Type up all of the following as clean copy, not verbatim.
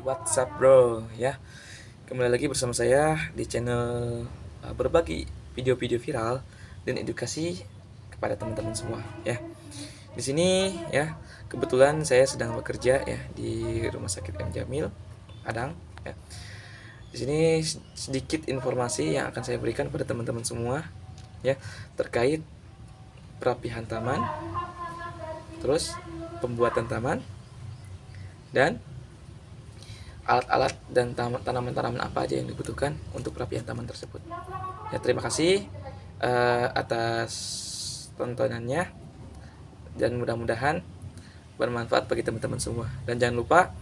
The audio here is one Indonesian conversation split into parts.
What's up bro ya, kembali lagi bersama saya di channel berbagi video-video viral dan edukasi kepada teman-teman semua ya. Di sini ya, kebetulan saya sedang bekerja ya di Rumah Sakit M Jamil Padang ya. Di sini sedikit informasi yang akan saya berikan pada teman-teman semua ya, terkait perapihan taman, terus pembuatan taman, dan alat-alat dan tanaman-tanaman apa aja yang dibutuhkan untuk perapian taman tersebut. Ya, terima kasih atas tontonannya dan mudah-mudahan bermanfaat bagi teman-teman semua. Dan jangan lupa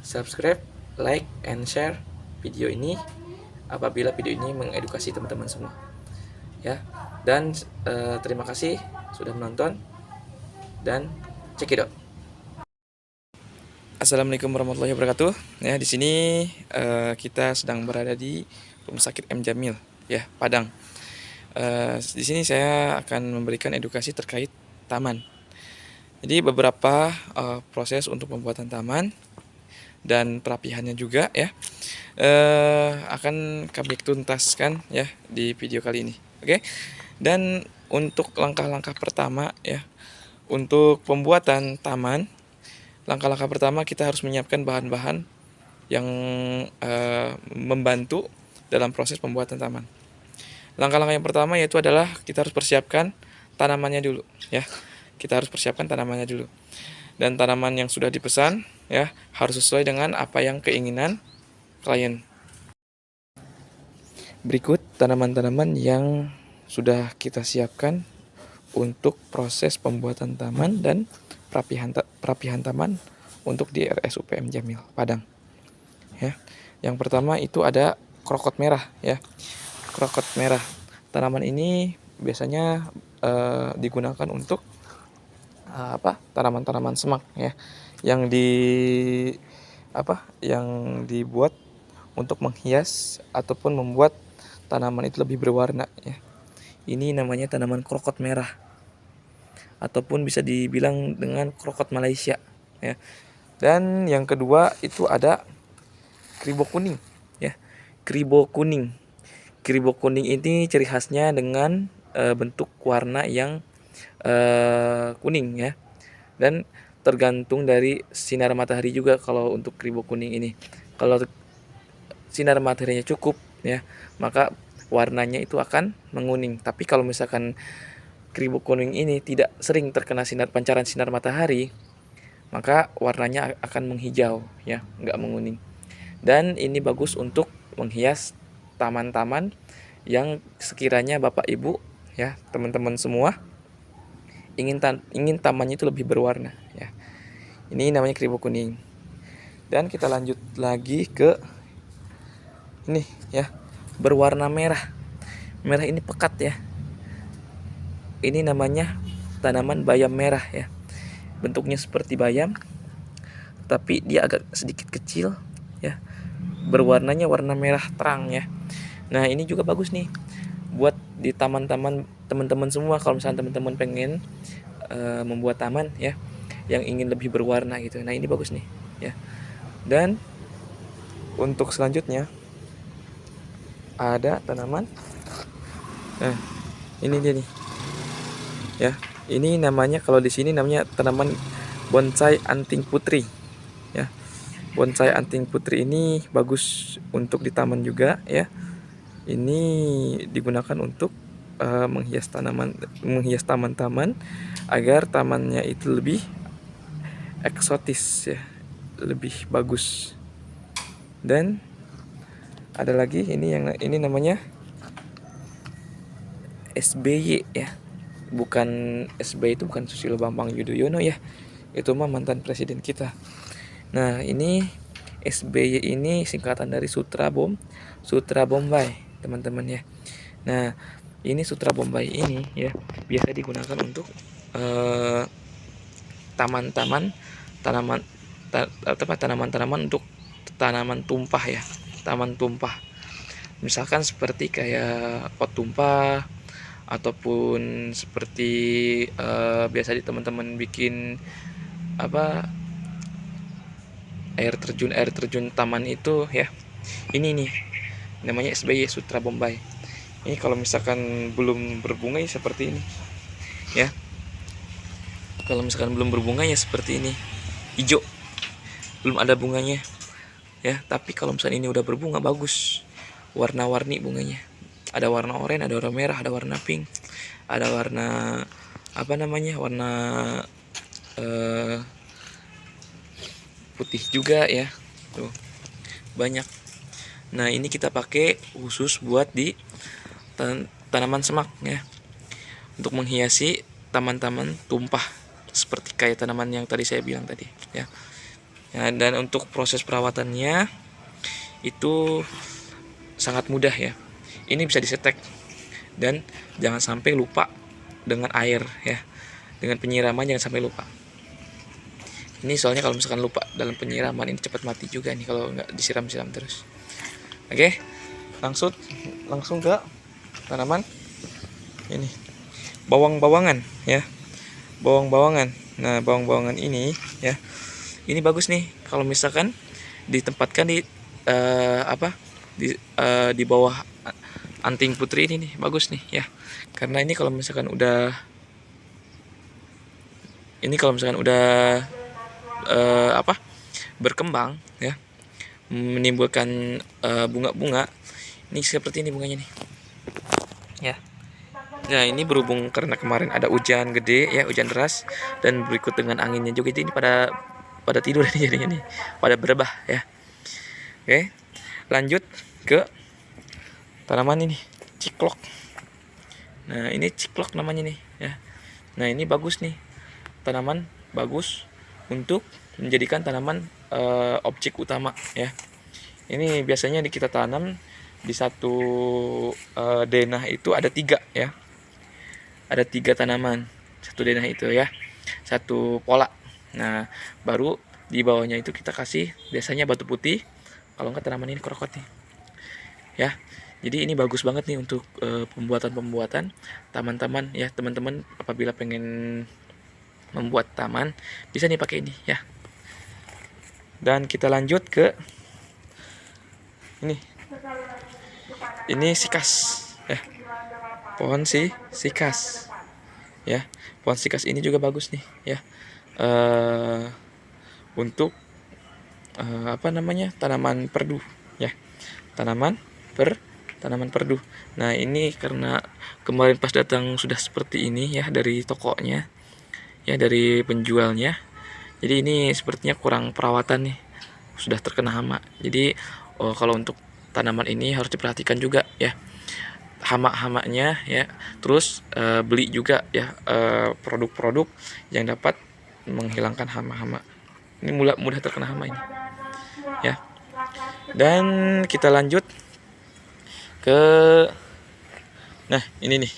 subscribe, like, and share video ini apabila video ini mengedukasi teman-teman semua. Ya, dan terima kasih sudah menonton dan cekidot. Assalamualaikum warahmatullahi wabarakatuh. Ya, di sini kita sedang berada di Rumah Sakit M Jamil, ya, Padang. Di sini saya akan memberikan edukasi terkait taman. Jadi beberapa proses untuk pembuatan taman dan perapihannya juga ya akan kami tuntaskan ya di video kali ini. Oke. Dan untuk langkah-langkah pertama ya, untuk pembuatan taman, langkah-langkah pertama kita harus menyiapkan bahan-bahan yang membantu dalam proses pembuatan taman. Langkah-langkah yang pertama yaitu adalah kita harus persiapkan tanamannya dulu ya. Kita harus persiapkan tanamannya dulu. Dan tanaman yang sudah dipesan ya harus sesuai dengan apa yang keinginan klien. Berikut tanaman-tanaman yang sudah kita siapkan untuk proses pembuatan taman dan perapihan taman untuk di RSUP M Jamil Padang. Ya. Yang pertama itu ada krokot merah ya. Krokot merah. Tanaman ini biasanya digunakan untuk tanaman-tanaman semak ya. Yang dibuat untuk menghias ataupun membuat tanaman itu lebih berwarna ya. Ini namanya tanaman krokot merah, ataupun bisa dibilang dengan krokot Malaysia ya. Dan yang kedua itu ada kribo kuning ya. Kribo kuning. Kribo kuning ini ciri khasnya dengan bentuk warna yang kuning ya. Dan tergantung dari sinar matahari juga kalau untuk kribo kuning ini. Kalau sinar mataharinya cukup ya, maka warnanya itu akan menguning. Tapi kalau misalkan kribo kuning ini tidak sering terkena pancaran sinar matahari, maka warnanya akan menghijau ya, nggak menguning. Dan ini bagus untuk menghias taman-taman yang sekiranya Bapak Ibu ya, teman-teman semua ingin tamannya itu lebih berwarna ya. Ini namanya kribo kuning. Dan kita lanjut lagi ke ini ya, berwarna merah. Merah ini pekat ya. Ini namanya tanaman bayam merah ya. Bentuknya seperti bayam, tapi dia agak sedikit kecil ya. Berwarnanya warna merah terang ya. Nah, ini juga bagus nih buat di taman-taman teman-teman semua. Kalau misalnya teman-teman pengen membuat taman ya yang ingin lebih berwarna gitu. Nah, ini bagus nih ya. Dan untuk selanjutnya ada tanaman. Nah, ini dia nih. Ya, ini namanya, kalau di sini namanya tanaman bonsai anting putri. Ya. Bonsai anting putri ini bagus untuk di taman juga ya. Ini digunakan untuk menghias taman-taman agar tamannya itu lebih eksotis ya, lebih bagus. Dan ada lagi ini namanya SBY ya. Bukan SBY itu bukan Susilo Bambang Yudhoyono ya. Itu mah mantan presiden kita. Nah, ini SBY ini singkatan dari Sutra Bombay, teman-teman ya. Nah, ini Sutra Bombay ini ya biasa digunakan untuk tanaman-tanaman untuk tanaman tumpah ya. Taman tumpah. Misalkan seperti kayak pot tumpah, ataupun seperti biasa di teman-teman bikin air terjun taman itu ya. Ini nih namanya SBY Sutra Bombay. Ini kalau misalkan belum berbunga ya seperti ini ya. Kalau misalkan belum berbunga ya seperti ini, hijau, belum ada bunganya ya. Tapi kalau misalkan ini udah berbunga bagus, warna-warni bunganya. Ada warna oranye, ada warna merah, ada warna pink, ada warna apa namanya, warna eh, putih juga ya. Tuh banyak. Nah ini kita pakai khusus buat di tanaman semak ya, untuk menghiasi taman-taman tumpah seperti kayak tanaman yang tadi saya bilang tadi ya. Ya, dan untuk proses perawatannya itu sangat mudah ya. Ini bisa disetek, dan jangan sampai lupa dengan air ya. Dengan penyiraman jangan sampai lupa. Ini soalnya kalau misalkan lupa dalam penyiraman ini cepat mati juga nih kalau nggak disiram-siram terus. Oke, langsung ke tanaman ini, bawang-bawangan ya. Bawang-bawangan. Nah, bawang-bawangan ini ya. Ini bagus nih kalau misalkan ditempatkan di di bawah anting putri ini nih, bagus nih ya. Karena ini kalau misalkan udah berkembang ya, menimbulkan bunga-bunga. Ini seperti ini bunganya nih. Ya. Nah ini berhubung karena kemarin ada hujan gede ya, hujan deras, dan berikut dengan anginnya juga, jadi ini pada tidur nih jadinya nih, pada berebah ya. Oke, lanjut ke tanaman ini, ciklok. Nah ini ciklok namanya nih ya. Nah ini bagus nih, tanaman bagus untuk menjadikan tanaman objek utama ya. Ini biasanya kita tanam di satu denah itu ada 3 ya. Ada 3 tanaman satu denah itu ya, satu pola. Nah baru di bawahnya itu kita kasih biasanya batu putih, kalau enggak tanaman ini krokot nih ya. Jadi ini bagus banget nih untuk pembuatan taman-taman ya. Teman-teman apabila pengen membuat taman bisa nih pakai ini ya. Dan kita lanjut ke ini sikas ya, pohon sikas ya. Pohon sikas ini juga bagus nih ya, untuk tanaman perdu ya, tanaman perdu. Nah ini karena kemarin pas datang sudah seperti ini ya dari tokonya ya, dari penjualnya. Jadi ini sepertinya kurang perawatan nih, sudah terkena hama. Jadi kalau untuk tanaman ini harus diperhatikan juga ya, hama-hamanya ya. Terus beli juga ya produk-produk yang dapat menghilangkan hama-hama. Ini mudah terkena hama ini ya. Dan kita lanjut ke ini nih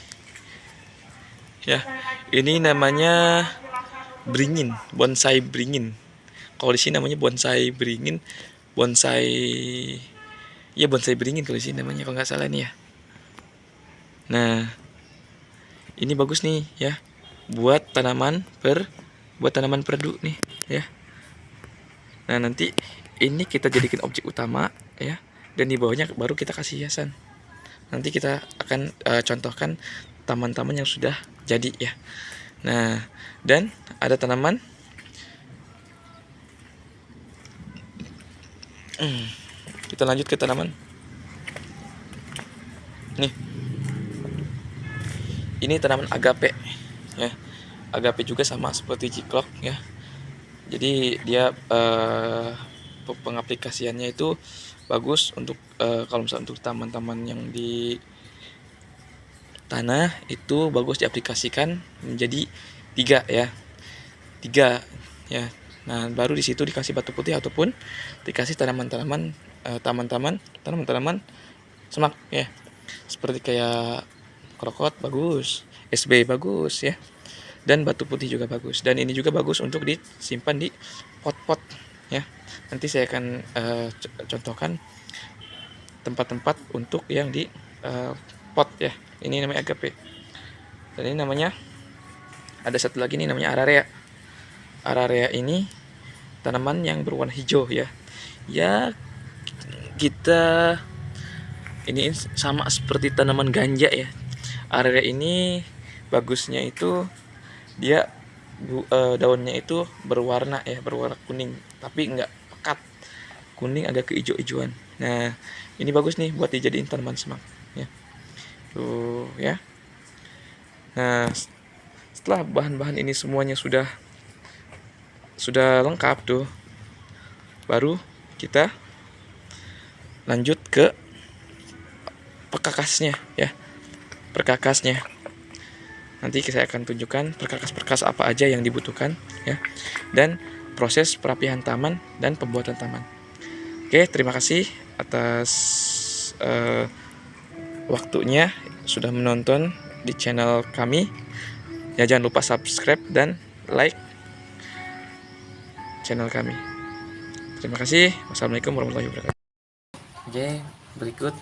ya. Ini namanya beringin, bonsai beringin. Kalau di sini namanya bonsai beringin, bonsai beringin kalau di sini namanya, kalau nggak salah nih ya. Nah ini bagus nih ya, buat tanaman perdu nih ya. Nah nanti ini kita jadikan objek utama ya, dan di bawahnya baru kita kasih hiasan. Nanti kita akan contohkan taman-taman yang sudah jadi ya. Nah dan ada tanaman kita lanjut ke tanaman nih. Ini tanaman agape ya. Agape juga sama seperti ciklok ya. Jadi dia pengaplikasiannya itu bagus untuk kalau misalnya untuk taman-taman yang di tanah itu bagus diaplikasikan menjadi 3 ya. Nah baru di situ dikasih batu putih ataupun dikasih tanaman-tanaman semak ya, seperti kayak krokot bagus, SB bagus ya, dan batu putih juga bagus. Dan ini juga bagus untuk disimpan di pot-pot ya. Nanti saya akan contohkan tempat-tempat untuk yang di pot ya. Ini namanya agape. Dan ini namanya, ada satu lagi nih namanya ararea. Ararea ini tanaman yang berwarna hijau ya. Ya, kita ini sama seperti tanaman ganja ya. Area ini bagusnya itu dia daunnya itu berwarna ya, berwarna kuning, tapi enggak pekat. Kuning agak keijo-ijoan. Nah, ini bagus nih buat dijadiin tanaman semak ya. Tuh ya. Nah, setelah bahan-bahan ini semuanya sudah lengkap tuh, baru kita lanjut ke perkakasnya ya. Perkakasnya. Nanti saya akan tunjukkan perkakas-perkakas apa aja yang dibutuhkan ya. Dan proses perapihan taman dan pembuatan taman. Oke, terima kasih atas waktunya sudah menonton di channel kami. Ya, jangan lupa subscribe dan like channel kami. Terima kasih. Wassalamualaikum warahmatullahi wabarakatuh. Oke, berikut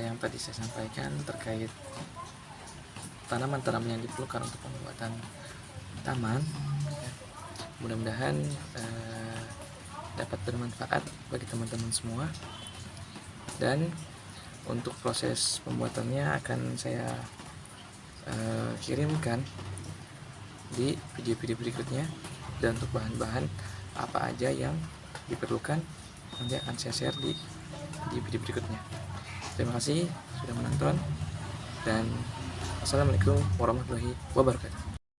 yang tadi saya sampaikan terkait tanaman-tanaman yang diperlukan untuk pembuatan taman. Mudah-mudahan dapat bermanfaat bagi teman-teman semua. Dan untuk proses pembuatannya akan saya kirimkan di video-video berikutnya. Dan untuk bahan-bahan apa aja yang diperlukan nanti akan saya share di video berikutnya. Terima kasih sudah menonton dan assalamualaikum warahmatullahi wabarakatuh.